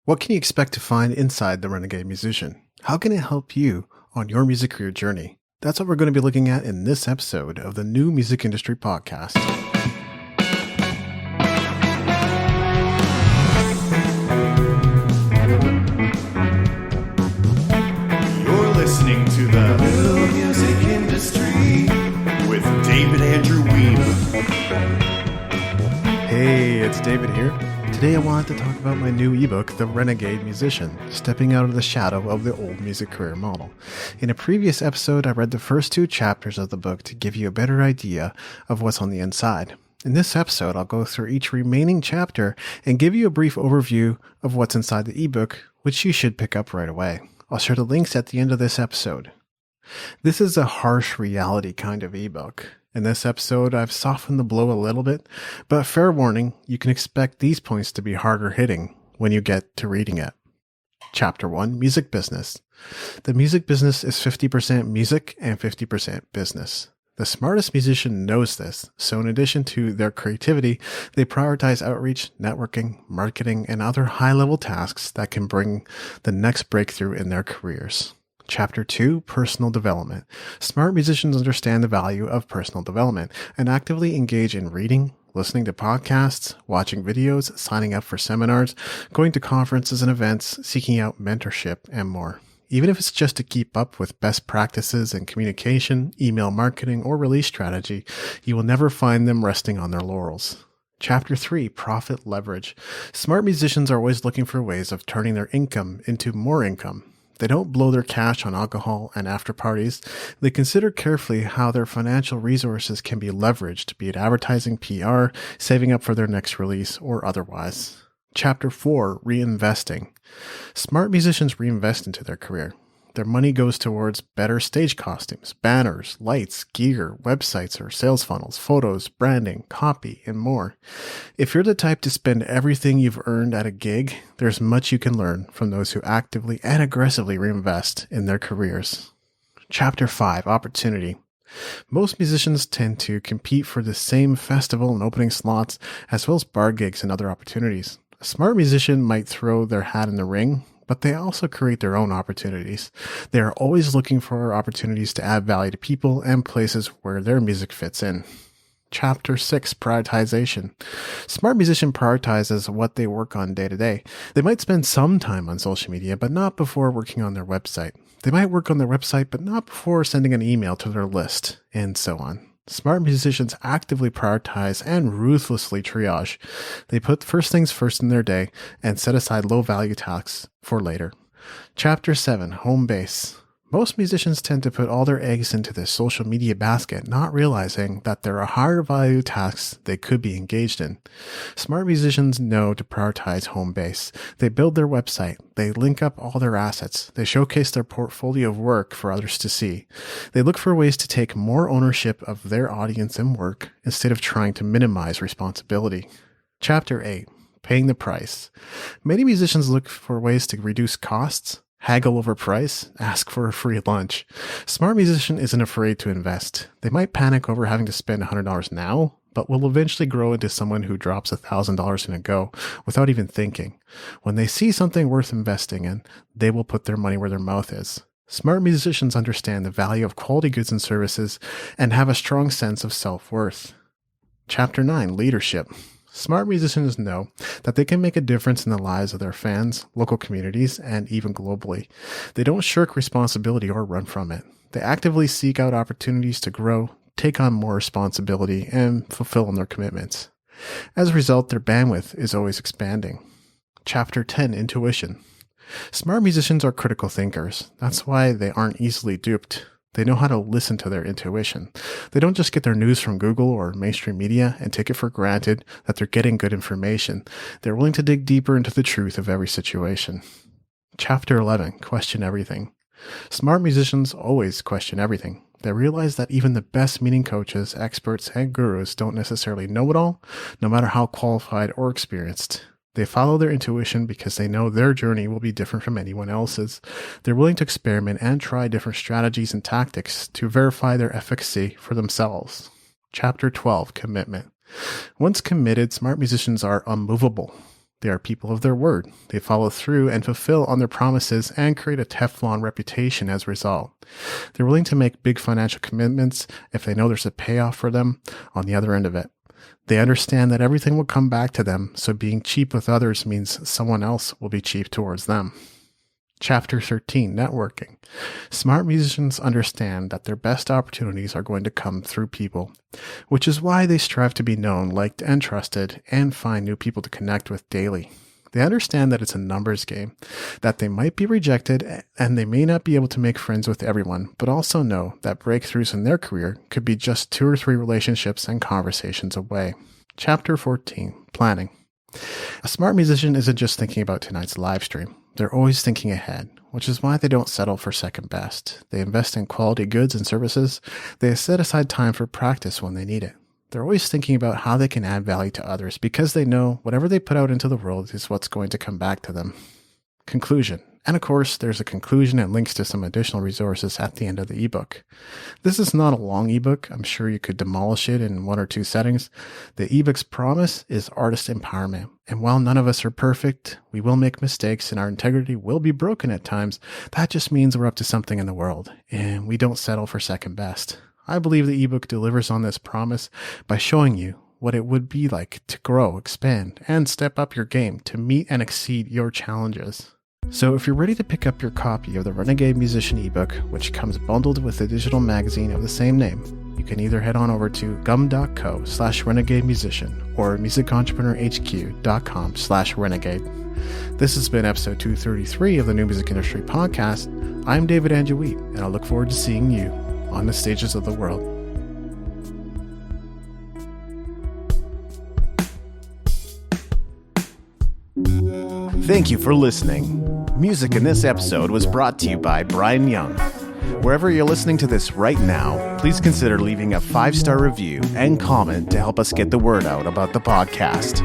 What can you expect to find inside the Renegade Musician? How can it help you on your music career journey? That's what we're going to be looking at in this episode of the New Music Industry Podcast. You're listening to the New Music Industry with David Andrew Wiebe. Hey, it's David here. Today I wanted to talk about my new ebook, The Renegade Musician, Stepping Out of the Shadow of the Old Music Career Model. In a previous episode, I read the first 2 chapters of the book to give you a better idea of what's on the inside. In this episode, I'll go through each remaining chapter and give you a brief overview of what's inside the ebook, which you should pick up right away. I'll share the links at the end of this episode. This is a harsh reality kind of ebook. In this episode, I've softened the blow a little bit, but fair warning, you can expect these points to be harder hitting when you get to reading it. Chapter 1, Music Business. The music business is 50% music and 50% business. The smartest musician knows this, so in addition to their creativity, they prioritize outreach, networking, marketing, and other high-level tasks that can bring the next breakthrough in their careers. Chapter 2, Personal Development. Smart musicians understand the value of personal development and actively engage in reading, listening to podcasts, watching videos, signing up for seminars, going to conferences and events, seeking out mentorship, and more. Even if it's just to keep up with best practices in communication, email marketing, or release strategy, you will never find them resting on their laurels. Chapter 3, Profit Leverage. Smart musicians are always looking for ways of turning their income into more income. They don't blow their cash on alcohol and after parties. They consider carefully how their financial resources can be leveraged, be it advertising, PR, saving up for their next release, or otherwise. Chapter 4, Reinvesting. Smart musicians reinvest into their career. Their money goes towards better stage costumes, banners, lights, gear, websites or sales funnels, photos, branding, copy, and more. If you're the type to spend everything you've earned at a gig, there's much you can learn from those who actively and aggressively reinvest in their careers. Chapter 5, Opportunity. Most musicians tend to compete for the same festival and opening slots, as well as bar gigs and other opportunities. A smart musician might throw their hat in the ring, but they also create their own opportunities. They are always looking for opportunities to add value to people and places where their music fits in. Chapter 6, Prioritization. Smart musician prioritizes what they work on day to day. They might spend some time on social media, but not before working on their website. They might work on their website, but not before sending an email to their list, and so on. Smart musicians actively prioritize and ruthlessly triage. They put first things first in their day and set aside low-value tasks for later. Chapter 7, Home Base. Most musicians tend to put all their eggs into the social media basket, not realizing that there are higher value tasks they could be engaged in. Smart musicians know to prioritize home base. They build their website. They link up all their assets. They showcase their portfolio of work for others to see. They look for ways to take more ownership of their audience and work instead of trying to minimize responsibility. Chapter 8, Paying the Price. Many musicians look for ways to reduce costs, haggle over price, ask for a free lunch. Smart musician isn't afraid to invest. They might panic over having to spend $100 now, but will eventually grow into someone who drops $1,000 in a go without even thinking. When they see something worth investing in, they will put their money where their mouth is. Smart musicians understand the value of quality goods and services and have a strong sense of self-worth. Chapter 9, Leadership. Smart musicians know that they can make a difference in the lives of their fans, local communities, and even globally. They don't shirk responsibility or run from it. They actively seek out opportunities to grow, take on more responsibility, and fulfill on their commitments. As a result, their bandwidth is always expanding. Chapter 10, Intuition. Smart musicians are critical thinkers. That's why they aren't easily duped. They know how to listen to their intuition. They don't just get their news from Google or mainstream media and take it for granted that they're getting good information. They're willing to dig deeper into the truth of every situation. Chapter 11, Question Everything. Smart musicians always question everything. They realize that even the best meaning coaches, experts, and gurus don't necessarily know it all, no matter how qualified or experienced. They follow their intuition because they know their journey will be different from anyone else's. They're willing to experiment and try different strategies and tactics to verify their efficacy for themselves. Chapter 12, Commitment. Once committed, smart musicians are unmovable. They are people of their word. They follow through and fulfill on their promises and create a Teflon reputation as a result. They're willing to make big financial commitments if they know there's a payoff for them on the other end of it. They understand that everything will come back to them, so being cheap with others means someone else will be cheap towards them. Chapter 13, Networking. Smart musicians understand that their best opportunities are going to come through people, which is why they strive to be known, liked, and trusted, and find new people to connect with daily. They understand that it's a numbers game, that they might be rejected, and they may not be able to make friends with everyone, but also know that breakthroughs in their career could be just 2 or 3 relationships and conversations away. Chapter 14, Planning. A smart musician isn't just thinking about tonight's live stream. They're always thinking ahead, which is why they don't settle for second best. They invest in quality goods and services. They set aside time for practice when they need it. They're always thinking about how they can add value to others because they know whatever they put out into the world is what's going to come back to them. Conclusion. And of course, there's a conclusion and links to some additional resources at the end of the ebook. This is not a long ebook. I'm sure you could demolish it in 1 or 2 settings. The ebook's promise is artist empowerment. And while none of us are perfect, we will make mistakes and our integrity will be broken at times. That just means we're up to something in the world and we don't settle for second best. I believe the ebook delivers on this promise by showing you what it would be like to grow, expand, and step up your game to meet and exceed your challenges. So if you're ready to pick up your copy of the Renegade Musician ebook, which comes bundled with the digital magazine of the same name, you can either head on over to gum.co/renegademusician or musicentrepreneur.hq.com/renegade. This has been episode 233 of the New Music Industry Podcast. I'm David Andrew Wiebe, and I look forward to seeing you on the stages of the world. Thank you for listening. Music in this episode was brought to you by Brian Young. Wherever you're listening to this right now, please consider leaving a 5-star review and comment to help us get the word out about the podcast.